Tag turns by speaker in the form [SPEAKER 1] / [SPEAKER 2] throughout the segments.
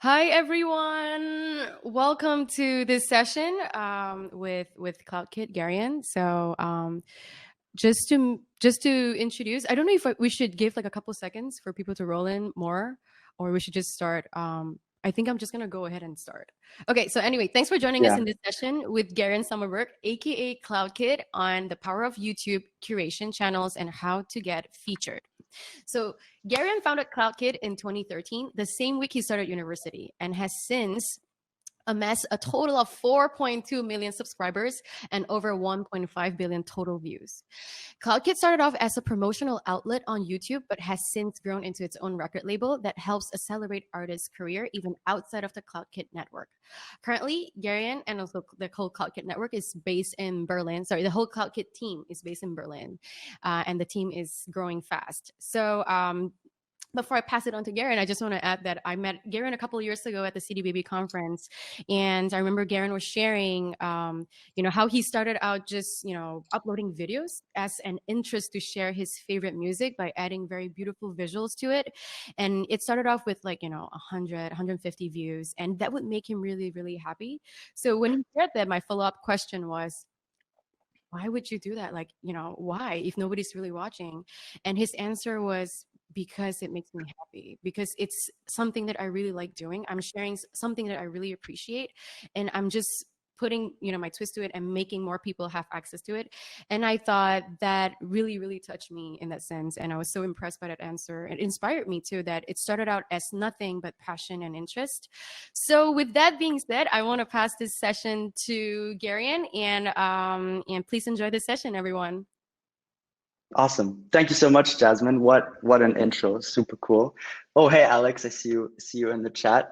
[SPEAKER 1] Hi everyone, welcome to this session with CloudKid Gereon. Just to introduce, I don't know if we should give like a couple seconds for people to roll in more, or we should just start. I think I'm just gonna go ahead and start. Okay, so anyway, thanks for joining us
[SPEAKER 2] Yeah.
[SPEAKER 1] in this session with Gereon Sommerburg, aka CloudKid, on the power of YouTube curation channels and how to get featured. So Gereon founded CloudKid in 2013, the same week he started university, and has since amassed a total of 4.2 million subscribers and over 1.5 billion total views. CloudKid started off as a promotional outlet on YouTube, but has since grown into its own record label that helps accelerate artists' career even outside of the CloudKid network. Currently, Gereon and also the whole CloudKid network is based in Berlin. Sorry, the whole CloudKid team is based in Berlin, and the team is growing fast. Before I pass it on to Gereon, I just want to add that I met Gereon a couple of years ago at the CD Baby conference, and I remember Gereon was sharing, how he started out just, uploading videos as an interest to share his favorite music by adding very beautiful visuals to it, and it started off with 100, 150 views, and that would make him really, really happy. So when he shared that, my follow-up question was, why would you do that? Why, if nobody's really watching? And his answer was, because it makes me happy, because it's something that I really like doing. I'm sharing something that I really appreciate, and I'm just putting my twist to it and making more people have access to it. And I thought that really, really touched me in that sense, and I was so impressed by that answer. It inspired me too, that it started out as nothing but passion and interest. So with that being said, I want to pass this session to Gereon, and please enjoy this session, everyone.
[SPEAKER 2] Awesome. Thank you so much, Jasmine. What an intro. Super cool. Oh, hey, Alex, I see you in the chat.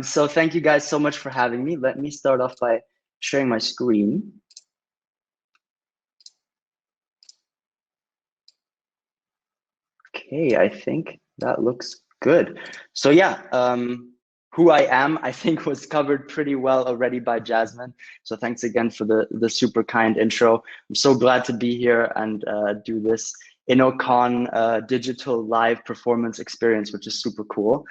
[SPEAKER 2] So thank you guys so much for having me. Let me start off by sharing my screen. Okay, I think that looks good. So yeah, who I am, I think was covered pretty well already by Jasmine. So thanks again for the super kind intro. I'm so glad to be here and do this INOCON digital live performance experience, which is super cool.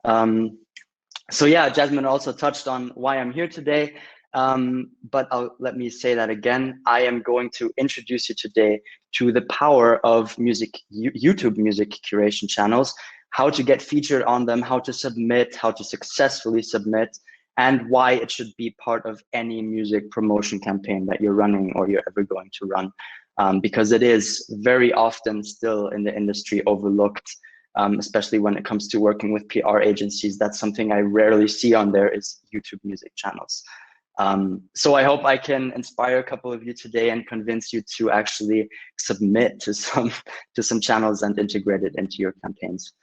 [SPEAKER 2] So yeah, Jasmine also touched on why I'm here today. But let me say that again. I am going to introduce you today to the power of YouTube music curation channels, how to get featured on them, how to submit, how to successfully submit, and why it should be part of any music promotion campaign that you're running or you're ever going to run. Because it is very often still in the industry overlooked, especially when it comes to working with PR agencies. That's something I rarely see on there, is YouTube music channels. So I hope I can inspire a couple of you today and convince you to actually submit to some channels and integrate it into your campaigns.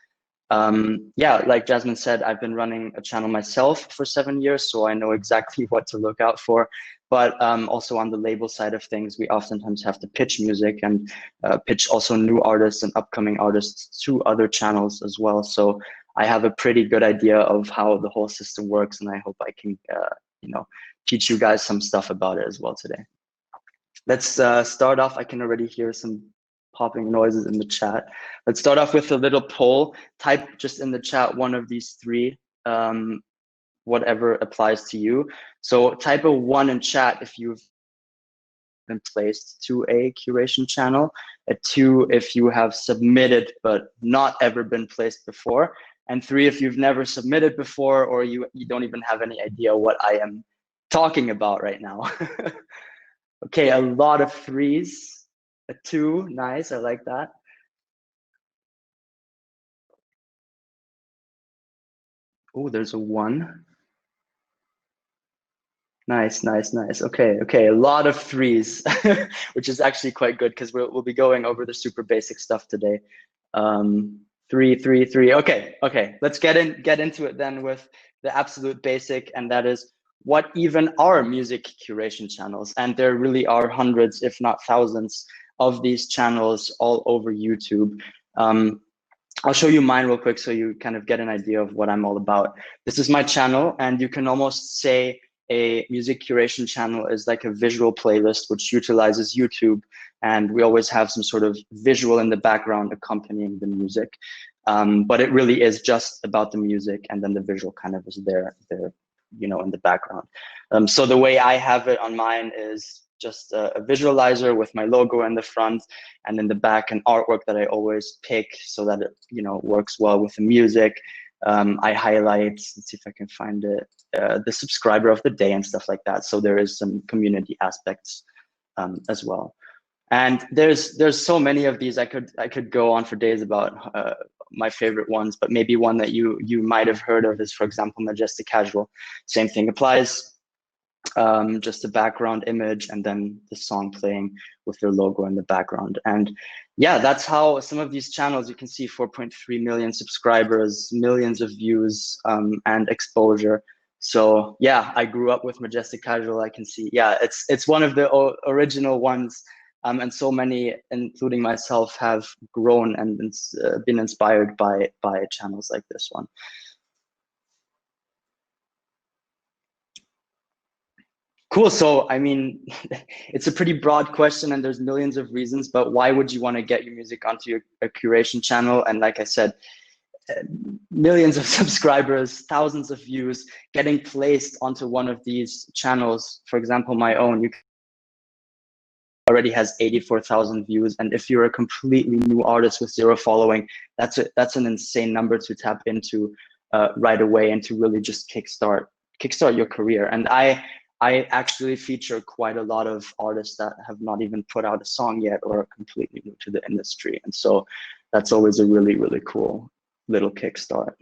[SPEAKER 2] Yeah, like Jasmine said, I've been running a channel myself for 7 years, so I know exactly what to look out for. But also on the label side of things, we oftentimes have to pitch music and pitch also new artists and upcoming artists to other channels as well. So I have a pretty good idea of how the whole system works, and I hope I can, teach you guys some stuff about it as well today. Let's start off. I can already hear some popping noises in the chat. Let's start off with a little poll. Type just in the chat one of these three, whatever applies to you. So type a 1 in chat if you've been placed to a curation channel, a 2 if you have submitted but not ever been placed before, and 3 if you've never submitted before or you don't even have any idea what I am talking about right now. Okay, a lot of 3s. A 2, nice, I like that. Oh, there's a 1. Nice. Okay, a lot of 3s, which is actually quite good because we'll be going over the super basic stuff today. 3. Okay, let's get into it then with the absolute basic, and that is, what even are music curation channels? And there really are hundreds, if not thousands, of these channels all over YouTube. I'll show you mine real quick so you kind of get an idea of what I'm all about. This is my channel, and you can almost say a music curation channel is like a visual playlist which utilizes YouTube, and we always have some sort of visual in the background accompanying the music. But it really is just about the music, and then the visual kind of is there, you know, in the background. So the way I have it on mine is just a visualizer with my logo in the front, and in the back an artwork that I always pick so that it, you know, works well with the music. I highlight, let's see if I can find it, the subscriber of the day and stuff like that. So there is some community aspects as well. And there's so many of these. I could go on for days about my favorite ones, but maybe one that you might have heard of is, for example, Majestic Casual. Same thing applies. Just a background image and then the song playing with their logo in the background. And yeah, that's how some of these channels, you can see 4.3 million subscribers, millions of views, and exposure. So yeah, I grew up with Majestic Casual. I can see, yeah, it's one of the original ones. And so many, including myself, have grown and been inspired by channels like this one. Cool. So, I mean, it's a pretty broad question and there's millions of reasons, but why would you want to get your music onto a curation channel? And like I said, millions of subscribers, thousands of views, getting placed onto one of these channels. For example, my own, you already has 84,000 views. And if you're a completely new artist with 0 following, that's an insane number to tap into right away and to really just kickstart your career. And I actually feature quite a lot of artists that have not even put out a song yet or are completely new to the industry. And so that's always a really, really cool little kickstart.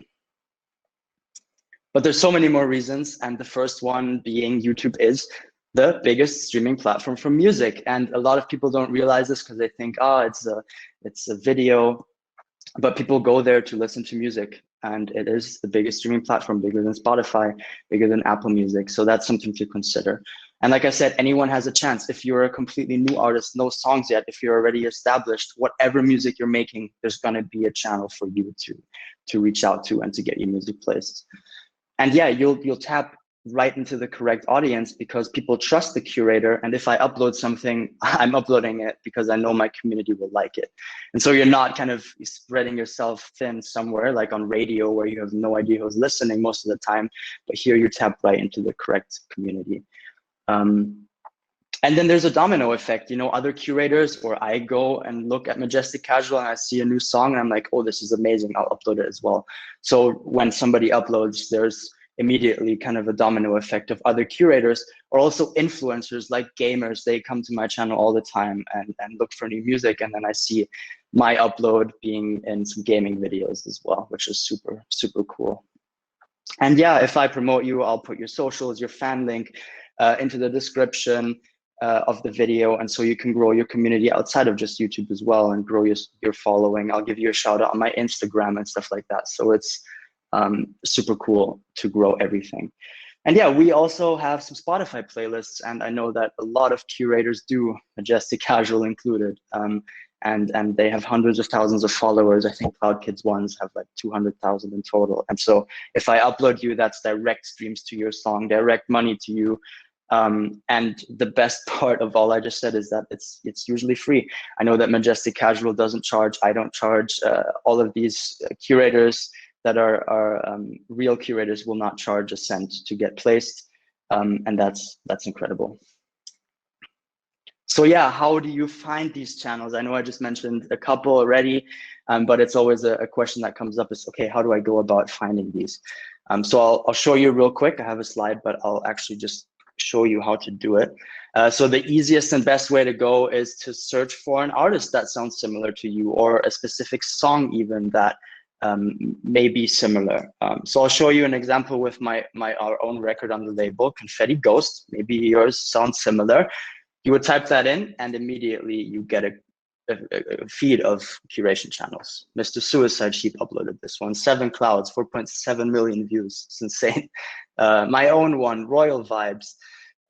[SPEAKER 2] But there's so many more reasons. And the first one being YouTube is the biggest streaming platform for music. And a lot of people don't realize this because they think, oh, it's a video, but people go there to listen to music. And it is the biggest streaming platform, bigger than Spotify, bigger than Apple Music. So that's something to consider. And like I said, anyone has a chance. If you're a completely new artist, no songs yet, if you're already established, whatever music you're making, there's gonna be a channel for you to reach out to and to get your music placed. And yeah, you'll tap right into the correct audience because people trust the curator. And if I upload something, I'm uploading it because I know my community will like it. And so you're not kind of spreading yourself thin somewhere like on radio where you have no idea who's listening most of the time, but here you tap right into the correct community. And then there's a domino effect, you know, other curators, or I go and look at Majestic Casual and I see a new song and I'm like, oh, this is amazing, I'll upload it as well. So when somebody uploads, there's immediately kind of a domino effect of other curators, or also influencers like gamers. They come to my channel all the time and look for new music. And then I see my upload being in some gaming videos as well, which is super, super cool. And yeah, if I promote you, I'll put your socials, your fan link into the description of the video. And so you can grow your community outside of just YouTube as well and grow your following. I'll give you a shout out on my Instagram and stuff like that. So it's super cool to grow everything. And yeah, we also have some Spotify playlists, and I know that a lot of curators do, Majestic Casual included, and they have hundreds of thousands of followers. I think CloudKid's ones have like 200,000 in total. And so if I upload you, that's direct streams to your song, direct money to you. And the best part of all I just said is that it's usually free. I know that Majestic Casual doesn't charge. I don't charge. All of these curators that are real curators will not charge a cent to get placed, and that's incredible. So yeah, how do you find these channels? I know I just mentioned a couple already, but it's always a question that comes up is, okay, how do I go about finding these? So I'll show you real quick. I have a slide, but I'll actually just show you how to do it. So the easiest and best way to go is to search for an artist that sounds similar to you, or a specific song even that may be similar. So I'll show you an example with our own record on the label, Confetti Ghost. Maybe yours sounds similar. You would type that in and immediately you get a feed of curation channels. MrSuicidesheep uploaded this one, 7 Clouds, 4.7 million views. It's insane. My own one, Royal Vibes,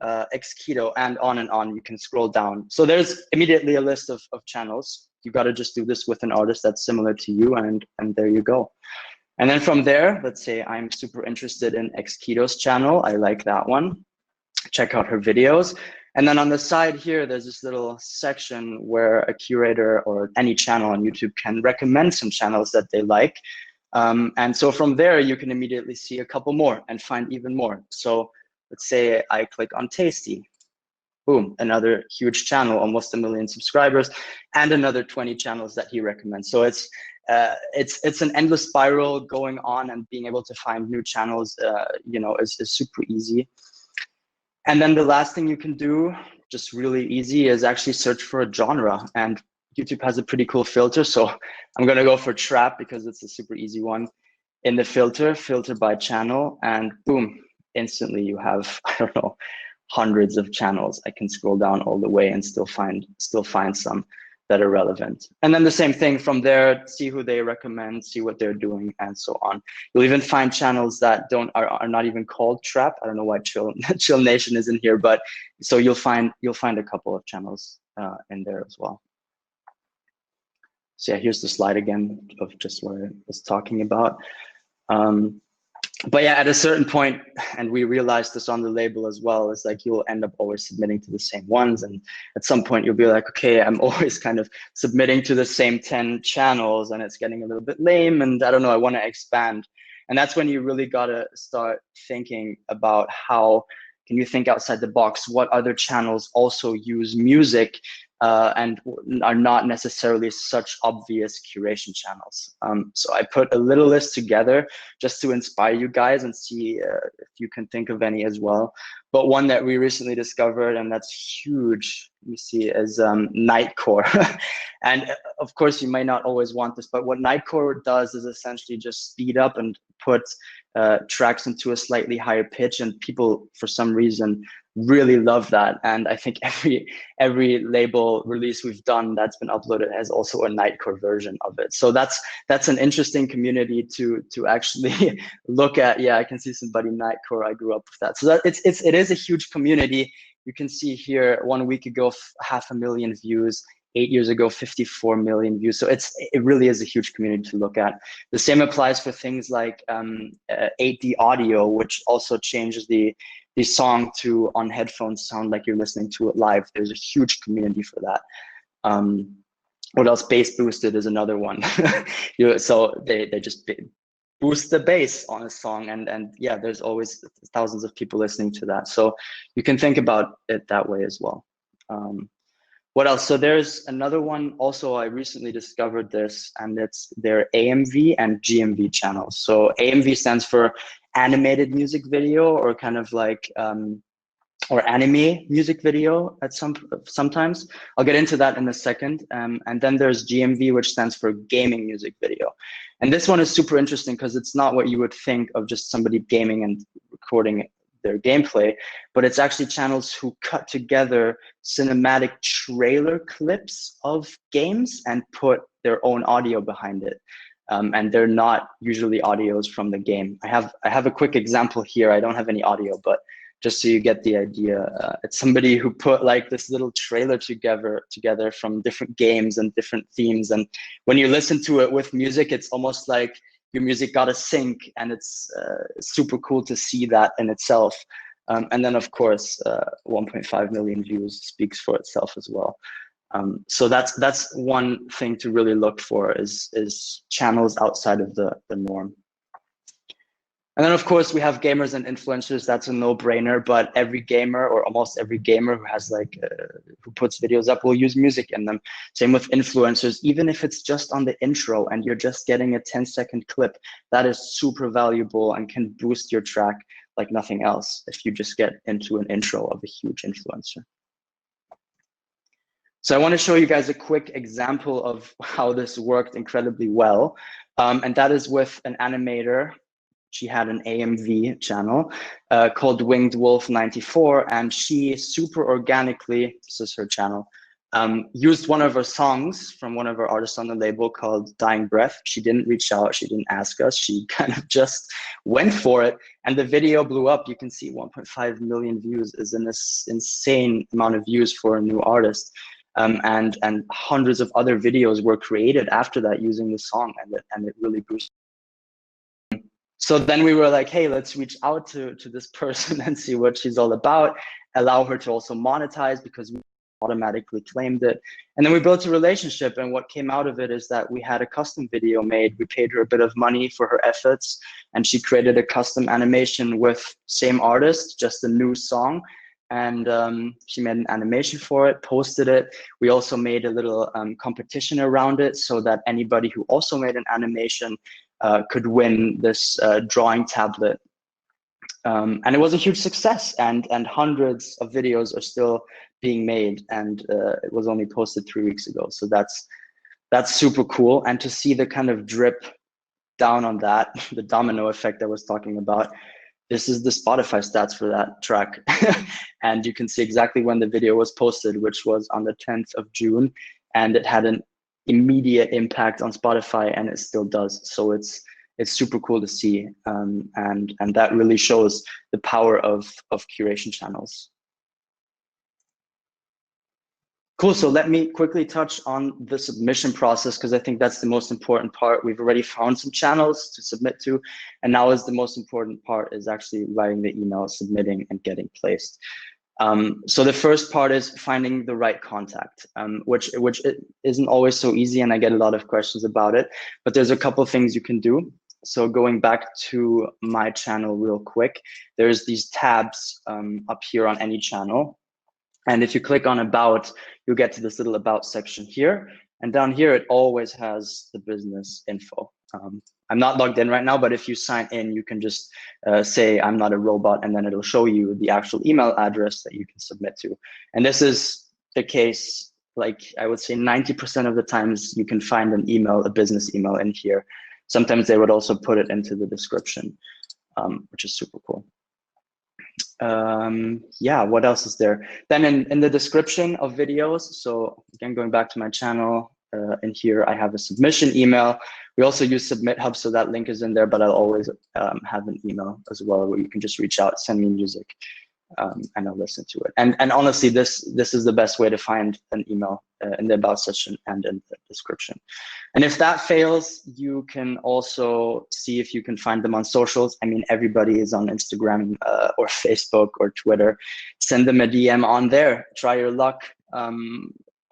[SPEAKER 2] Xketo, and on. You can scroll down. So there's immediately a list of channels. You got to just do this with an artist that's similar to you, and there you go. And then from there, let's say I'm super interested in Xketo's channel. I like that one. Check out her videos. And then on the side here, there's this little section where a curator or any channel on YouTube can recommend some channels that they like. And so from there, you can immediately see a couple more and find even more. So let's say I click on Tasty. Boom, another huge channel, almost 1 million subscribers, and another 20 channels that he recommends. So it's an endless spiral going on, and being able to find new channels, is super easy. And then the last thing you can do, just really easy, is actually search for a genre. And YouTube has a pretty cool filter. So I'm going to go for trap because it's a super easy one. In the filter by channel, and boom, instantly you have, I don't know, hundreds of channels. I can scroll down all the way and still find some that are relevant. And then the same thing from there, see who they recommend, see what they're doing, and so on. You'll even find channels that are not even called trap. I don't know why Chill Nation isn't here, but so you'll find a couple of channels in there as well. So yeah, here's the slide again of just what I was talking about. But yeah, at a certain point, and we realized this on the label as well, is like you'll end up always submitting to the same ones. And at some point you'll be like, okay, I'm always kind of submitting to the same 10 channels and it's getting a little bit lame. And I don't know, I want to expand. And that's when you really got to start thinking about how can you think outside the box? What other channels also use music and are not necessarily such obvious curation channels. So I put a little list together just to inspire you guys and see if you can think of any as well. But one that we recently discovered, and that's huge, you see, is Nightcore. And of course, you might not always want this, but what Nightcore does is essentially just speed up and put tracks into a slightly higher pitch, and people, for some reason, really love that. And I think every label release we've done that's been uploaded has also a Nightcore version of it. So that's an interesting community to actually look at. Yeah, I can see somebody Nightcore. I grew up with that. So that it is a huge community. You can see here 1 week ago 500,000 views. 8 years ago, 54 million views. So it really is a huge community to look at. The same applies for things like 8D audio, which also changes the song to on headphones sound like you're listening to it live. There's a huge community for that. What else? Bass boosted is another one. So they just boost the bass on a song, and yeah, there's always thousands of people listening to that. So you can think about it that way as well. What else? So there's another one also, I recently discovered this, and it's their AMV and GMV channels. So AMV stands for animated music video, or kind of like, or anime music video at sometimes. I'll get into that in a second. And then there's GMV, which stands for gaming music video. And this one is super interesting because it's not what you would think of just somebody gaming and recording their gameplay, but it's actually channels who cut together cinematic trailer clips of games and put their own audio behind it. And they're not usually audios from the game. I have a quick example here. I don't have any audio, but just so you get the idea, it's somebody who put like this little trailer together from different games and different themes. And when you listen to it with music, it's almost like your music got a sync, and it's super cool to see that in itself. And then of course, 1.5 million views speaks for itself as well. So that's one thing to really look for is channels outside of the norm. And then of course we have gamers and influencers. That's a no-brainer, but every gamer, or almost every gamer who has like who puts videos up, will use music in them. Same with influencers. Even if it's just on the intro and you're just getting a 10-second clip, that is super valuable and can boost your track like nothing else if you just get into an intro of a huge influencer. So I want to show you guys a quick example of how this worked incredibly well. And that is with an animator. She had an AMV channel called Winged Wolf 94, and she super organically, this is her channel, used one of her songs from one of her artists on the label called Dying Breath. She didn't reach out, she didn't ask us, she kind of just went for it, and the video blew up. You can see 1.5 million views is an insane amount of views for a new artist. And hundreds of other videos were created after that using the song, and it really boosted. So then we were like, hey, let's reach out to this person and see what she's all about. allow her to also monetize because we automatically claimed it. And then we built a relationship, and what came out of it is that we had a custom video made. We paid her a bit of money for her efforts, and she created a custom animation with same artist, just a new song. And she made an animation for it, posted it. We also made a little competition around it so that anybody who also made an animation could win this drawing tablet. And it was a huge success, and hundreds of videos are still being made, and it was only posted 3 weeks ago. So that's super cool. And to see the kind of drip down on that, the domino effect I was talking about, this is the Spotify stats for that track. And you can see exactly when the video was posted, which was on the 10th of June, and it had an immediate impact on Spotify, and it still does. So it's super cool to see, and that really shows the power of curation channels. Cool, so let me quickly touch on the submission process, because I think that's the most important part. We've already found some channels to submit to, and now is the most important part, is actually writing the email, submitting, and getting placed. So the first part is finding the right contact, which it isn't always so easy, and I get a lot of questions about it, but there's a couple things you can do. So going back to my channel real quick, there's these tabs up here on any channel. And if you click on About, you'll get to this little About section here. And down here, it always has the business info. I'm not logged in right now, but if you sign in, you can just say, I'm not a robot, and then it'll show you the actual email address that you can submit to. And this is the case, like I would say 90% of the times you can find an email, a business email in here. Sometimes they would also put it into the description, which is super cool. Yeah, what else is there? Then in the description of videos, so again, going back to my channel, in here, I have a submission email. We also use Submit Hub, so that link is in there, but I'll always have an email as well where you can just reach out, send me music, and I'll listen to it. And honestly, this is the best way to find an email in the About section and in the description. And if that fails, you can also see if you can find them on socials. I mean, everybody is on Instagram or Facebook or Twitter. Send them a DM on there. Try your luck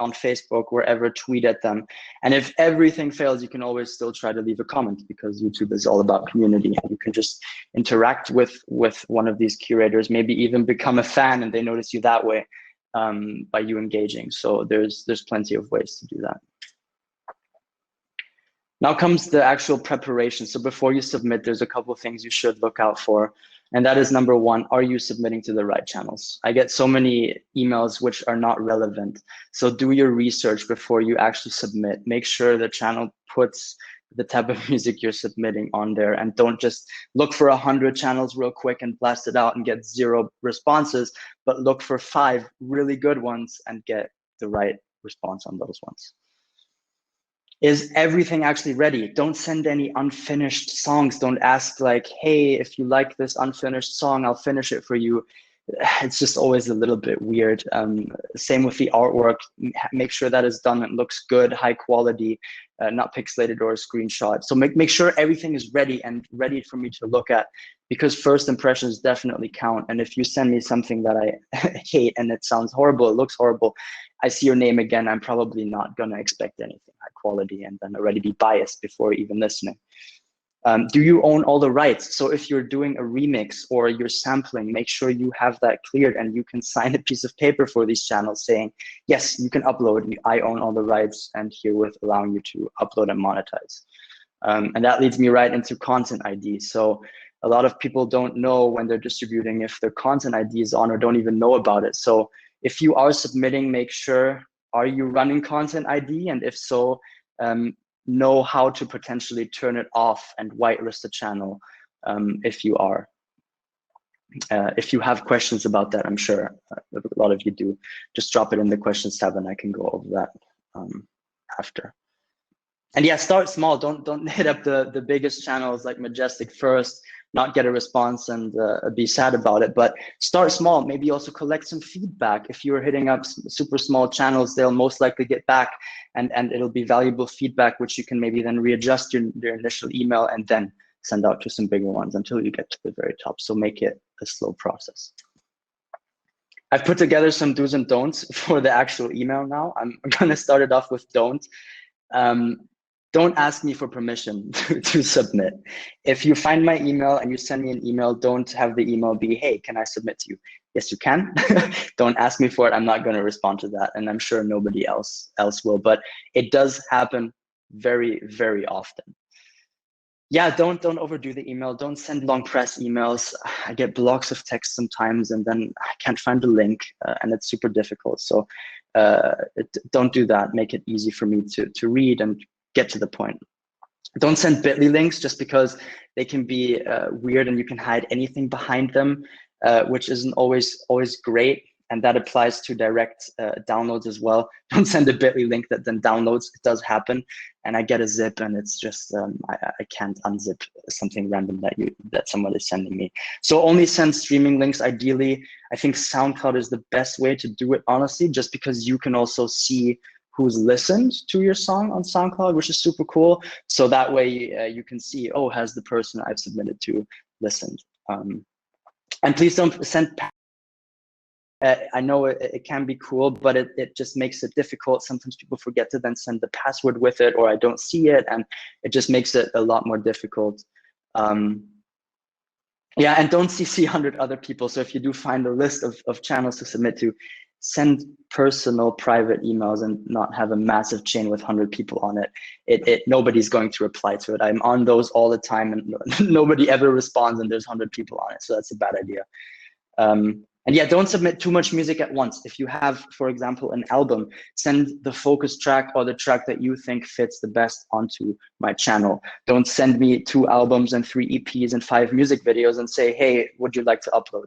[SPEAKER 2] on Facebook, wherever, tweet at them. And if everything fails, you can always still try to leave a comment, because YouTube is all about community. And you can just interact with one of these curators, maybe even become a fan, and they notice you that way by you engaging. So there's plenty of ways to do that. Now comes the actual preparation. So before you submit, there's a couple of things you should look out for. And that is number one, are you submitting to the right channels? I get so many emails which are not relevant. So do your research before you actually submit. Make sure the channel puts the type of music you're submitting on there, and don't just look for 100 channels real quick and blast it out and get 0 responses, but look for 5 really good ones and get the right response on those ones. Is everything actually ready? Don't send any unfinished songs. Don't ask like, hey, if you like this unfinished song, I'll finish it for you. It's just always a little bit weird. Same with the artwork. Make sure that is done and looks good, high quality, not pixelated or a screenshot. So make sure everything is ready and ready for me to look at, because first impressions definitely count. And if you send me something that I hate and it sounds horrible, it looks horrible, I see your name again, I'm probably not gonna expect anything high quality and then already be biased before even listening. Do you own all the rights? So if you're doing a remix or you're sampling, make sure you have that cleared and you can sign a piece of paper for these channels saying, yes, you can upload, I own all the rights, and herewith allowing you to upload and monetize. And that leads me right into content ID. So a lot of people don't know when they're distributing if their content ID is on or don't even know about it. So if you are submitting, make sure, are you running content ID? And if so, know how to potentially turn it off and whitelist the channel if you are. If you have questions about that, I'm sure a lot of you do, just drop it in the questions tab and I can go over that after. And yeah, start small. Don't hit up the biggest channels like Majestic first, not get a response and be sad about it, but start small. Maybe also collect some feedback. If you're hitting up super small channels, they'll most likely get back and it'll be valuable feedback, which you can maybe then readjust your initial email and then send out to some bigger ones until you get to the very top. So make it a slow process. I've put together some do's and don'ts for the actual email now. I'm going to start it off with don't. Don't ask me for permission to submit. If you find my email and you send me an email, don't have the email be, hey, can I submit to you? Yes, you can. Don't ask me for it. I'm not going to respond to that. And I'm sure nobody else will, but it does happen very, very often. Yeah, don't overdo the email. Don't send long press emails. I get blocks of text sometimes, and then I can't find the link, and it's super difficult. So don't do that. Make it easy for me to read and get to the point. Don't send bit.ly links just because they can be weird and you can hide anything behind them, which isn't always great. And that applies to direct downloads as well. Don't send a bit.ly link that then downloads. It does happen. And I get a zip and it's just, I can't unzip something random that someone is sending me. So only send streaming links ideally. I think SoundCloud is the best way to do it, honestly, just because you can also see who's listened to your song on SoundCloud, which is super cool. So that way you can see, oh, has the person I've submitted to listened? And please don't send. I know it can be cool, but it just makes it difficult. Sometimes people forget to then send the password with it, or I don't see it, and it just makes it a lot more difficult. Yeah, and don't CC 100 other people. So if you do find a list of channels to submit to, send personal private emails and not have a massive chain with 100 people on it. Nobody's going to reply to it. I'm on those all the time and nobody ever responds and there's 100 people on it. So that's a bad idea. And yeah, don't submit too much music at once. If you have, for example, an album, send the focus track or the track that you think fits the best onto my channel. Don't send me 2 albums and 3 EPs and 5 music videos and say, hey, would you like to upload?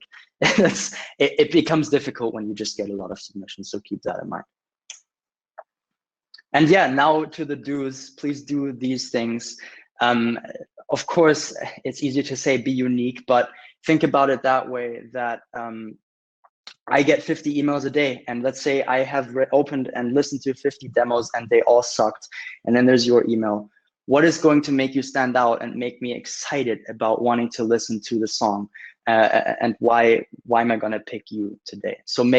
[SPEAKER 2] It becomes difficult when you just get a lot of submissions, so keep that in mind. And yeah, now to the do's. Please do these things. Of course, it's easy to say be unique, but think about it that way, that I get 50 emails a day, and let's say I have opened and listened to 50 demos and they all sucked, and then there's your email. What is going to make you stand out and make me excited about wanting to listen to the song? And why am I going to pick you today? So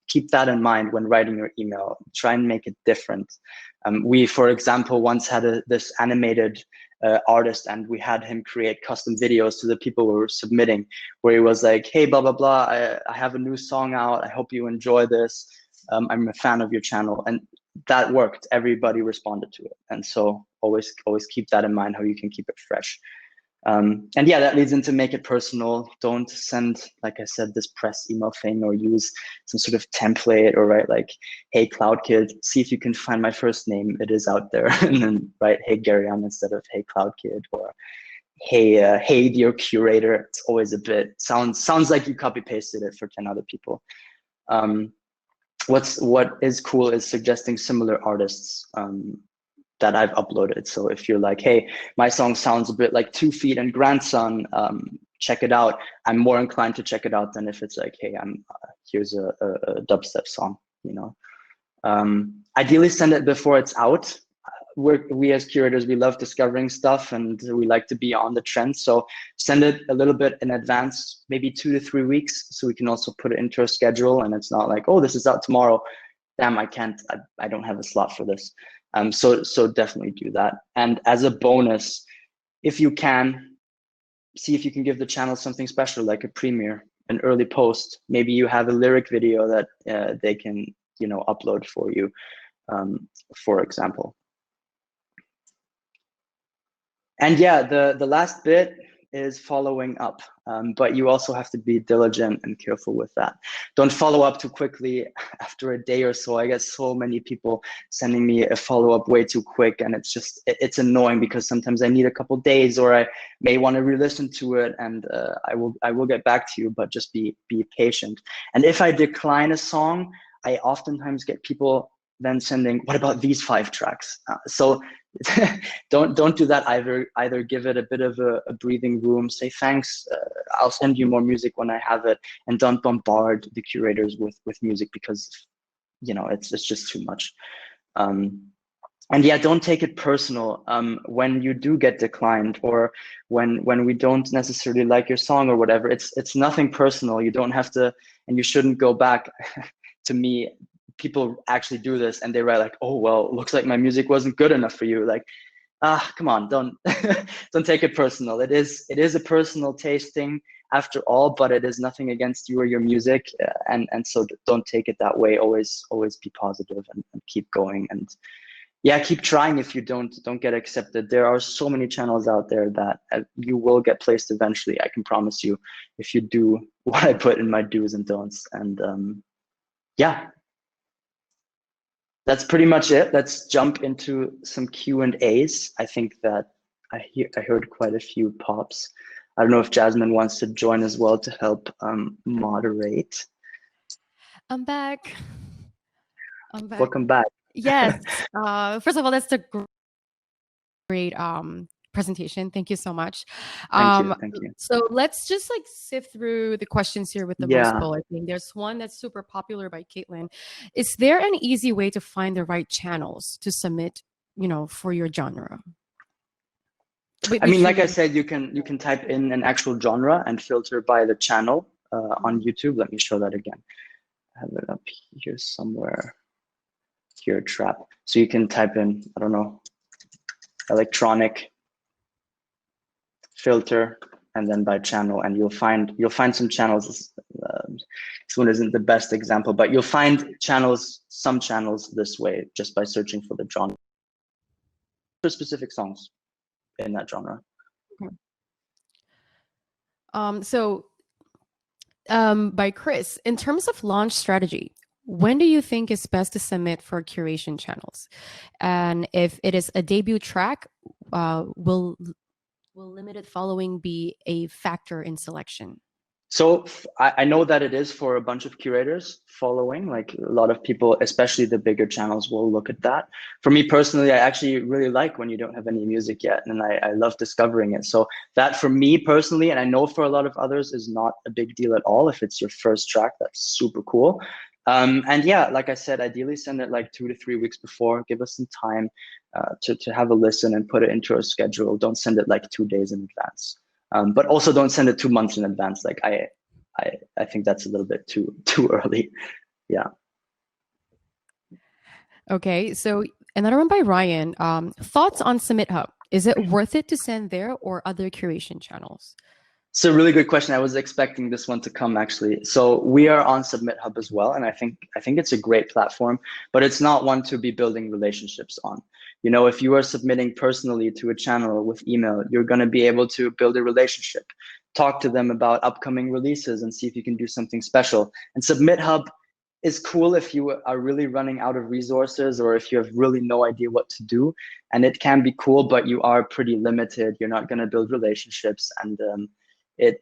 [SPEAKER 2] keep that in mind when writing your email. Try and make it different. We, for example, once had this animated artist, and we had him create custom videos to the people who were submitting, where he was like, hey, blah, blah, blah, I have a new song out. I hope you enjoy this. I'm a fan of your channel. And that worked. Everybody responded to it. And so always keep that in mind, how you can keep it fresh. And yeah, that leads into make it personal. Don't send, like I said, this press email thing, or use some sort of template, or write like, hey, CloudKid, see if you can find my first name. It is out there. And then write, hey, Gereon, instead of hey, CloudKid, or hey, dear curator. It's always a bit, sounds like you copy pasted it for 10 other people. What is cool is suggesting similar artists that I've uploaded. So if you're like, hey, my song sounds a bit like 2 Feet and Grandson, check it out. I'm more inclined to check it out than if it's like, hey, here's a dubstep song, you know. Ideally send it before it's out. We as curators, we love discovering stuff and we like to be on the trend. So send it a little bit in advance, maybe 2 to 3 weeks, so we can also put it into our schedule. And it's not like, oh, this is out tomorrow. Damn, I don't have a slot for this. So definitely do that. And as a bonus, if you can, see if you can give the channel something special, like a premiere, an early post. Maybe you have a lyric video that they can, you know, upload for you, for example. And yeah, the last bit is following up, but you also have to be diligent and careful with that. Don't follow up too quickly after a day or so. I get so many people sending me a follow-up way too quick, and it's annoying because sometimes I need a couple days, or I may want to re-listen to it, and I will get back to you, but just be patient. And if I decline a song, I oftentimes get people then sending, what about these 5 tracks? So don't do that either. Either give it a bit of a breathing room, say thanks, I'll send you more music when I have it, and don't bombard the curators with music, because, you know, it's just too much. And yeah, don't take it personal when you do get declined, or when we don't necessarily like your song or whatever. It's nothing personal. You don't have to and you shouldn't go back. To me, people actually do this and they write like, oh, well, looks like my music wasn't good enough for you. Like, come on, don't don't take it personal. It is a personal tasting after all, but it is nothing against you or your music, and so don't take it that way. Always be positive and keep going, and yeah, keep trying. If you don't get accepted, there are so many channels out there that you will get placed eventually. I can promise you, if you do what I put in my do's and don'ts. And yeah, that's pretty much it. Let's jump into some Q&As. I think that I heard quite a few pops. I don't know if Jasmine wants to join as well to help moderate.
[SPEAKER 1] I'm back.
[SPEAKER 2] Welcome back.
[SPEAKER 1] Yes. First of all, that's a great presentation. Thank you so much.
[SPEAKER 2] Thank you.
[SPEAKER 1] So let's just like sift through the questions here with the most bulleting. There's one that's super popular by Caitlin. Is there an easy way to find the right channels to submit, for your genre?
[SPEAKER 2] I mean, like I said, you can type in an actual genre and filter by the channel on YouTube. Let me show that again. I have it up here somewhere. Here, trap. So you can type in, I don't know, electronic filter, and then by channel, and you'll find some channels. This one isn't the best example, but you'll find some channels this way just by searching for the genre for specific songs in that genre.
[SPEAKER 1] By Chris, in terms of launch strategy, when do you think is best to submit for curation channels? And if it is a debut track, will limited following be a factor in selection?
[SPEAKER 2] So I know that it is for a bunch of curators following, like a lot of people, especially the bigger channels, will look at that. For me personally, I actually really like when you don't have any music yet, and I love discovering it. So that for me personally, and I know for a lot of others, is not a big deal at all. If it's your first track, that's super cool. And yeah, like I said, ideally send it like 2 to 3 weeks before. Give us some time to have a listen and put it into our schedule. Don't send it like 2 days in advance. But also don't send it 2 months in advance. Like I think that's a little bit too early. Yeah.
[SPEAKER 1] Okay, so another one by Ryan. Thoughts on Submit Hub? Is it worth it to send there or other curation channels?
[SPEAKER 2] It's a really good question. I was expecting this one to come actually. So we are on Submit Hub as well, and I think it's a great platform, but it's not one to be building relationships on. If you are submitting personally to a channel with email, you're going to be able to build a relationship, talk to them about upcoming releases, and see if you can do something special. And Submit Hub is cool if you are really running out of resources or if you have really no idea what to do. And it can be cool, but you are pretty limited. You're not going to build relationships, and it's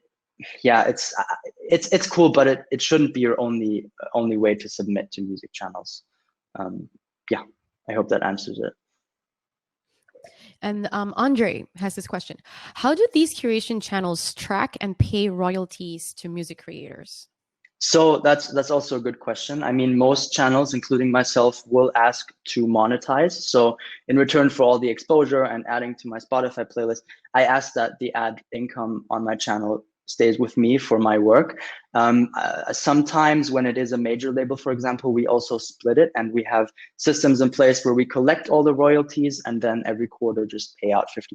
[SPEAKER 2] cool, but it shouldn't be your only way to submit to music channels. Yeah, I hope that answers it.
[SPEAKER 1] And Andre has this question: how do these curation channels track and pay royalties to music creators?
[SPEAKER 2] So that's also a good question. I mean, most channels, including myself, will ask to monetize. So in return for all the exposure and adding to my Spotify playlist, I ask that the ad income on my channel stays with me for my work. Sometimes when it is a major label, for example, we also split it, and we have systems in place where we collect all the royalties and then every quarter just pay out 50%.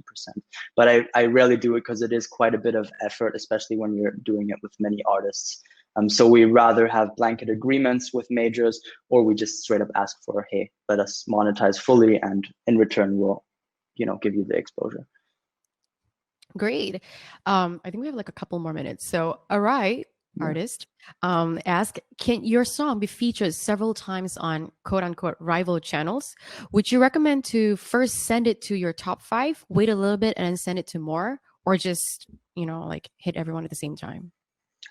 [SPEAKER 2] But I rarely do it because it is quite a bit of effort, especially when you're doing it with many artists. So we rather have blanket agreements with majors, or we just straight up ask for, hey, let us monetize fully, and in return, we'll, give you the exposure.
[SPEAKER 1] Great. I think we have like a couple more minutes. So, Arai, artist, ask, can your song be featured several times on quote unquote rival channels? Would you recommend to first send it to your top 5, wait a little bit, and then send it to more, or just, like hit everyone at the same time?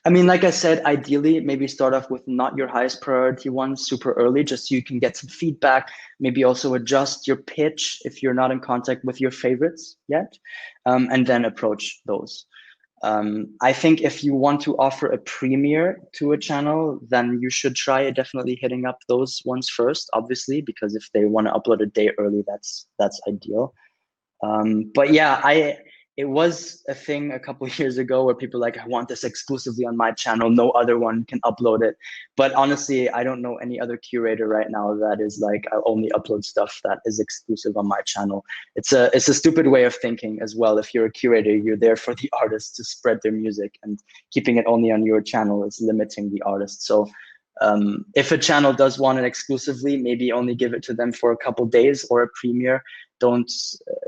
[SPEAKER 2] I mean, like I said, ideally, maybe start off with not your highest priority ones super early, just so you can get some feedback. Maybe also adjust your pitch if you're not in contact with your favorites yet, and then approach those. I think if you want to offer a premiere to a channel, then you should try definitely hitting up those ones first, obviously, because if they want to upload a day early, that's ideal. But yeah, it was a thing a couple of years ago where people were like, I want this exclusively on my channel. No other one can upload it. But honestly, I don't know any other curator right now that is like, I'll only upload stuff that is exclusive on my channel. It's a stupid way of thinking as well. If you're a curator, you're there for the artists to spread their music, and keeping it only on your channel is limiting the artist. So if a channel does want it exclusively, maybe only give it to them for a couple days or a premiere. Don't,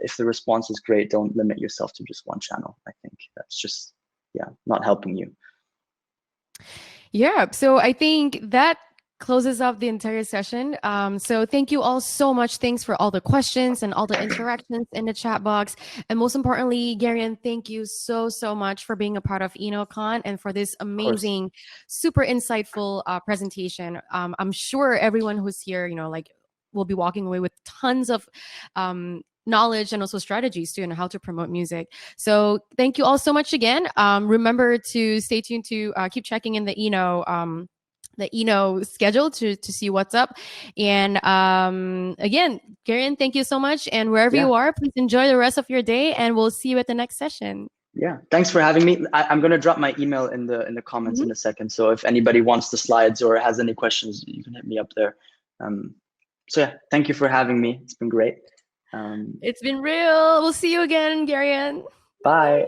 [SPEAKER 2] if the response is great, don't limit yourself to just one channel. I think that's just, yeah, not helping you.
[SPEAKER 1] Yeah, so I think that closes off the entire session. So thank you all so much. Thanks for all the questions and all the interactions in the chat box. And most importantly, Gereon, thank you so much for being a part of INOCON and for this amazing, super insightful presentation. I'm sure everyone who's here, you know, like, will be walking away with tons of knowledge and also strategies too, and how to promote music. So thank you all so much again. Remember to stay tuned to keep checking in the the schedule to see what's up. And again, Gereon, thank you so much. And wherever you are, please enjoy the rest of your day, and we'll see you at the next session.
[SPEAKER 2] Yeah, thanks for having me. I'm going to drop my email in the comments in a second. So if anybody wants the slides or has any questions, you can hit me up there. So yeah, thank you for having me. It's been great.
[SPEAKER 1] It's been real. We'll see you again, Gereon.
[SPEAKER 2] Bye.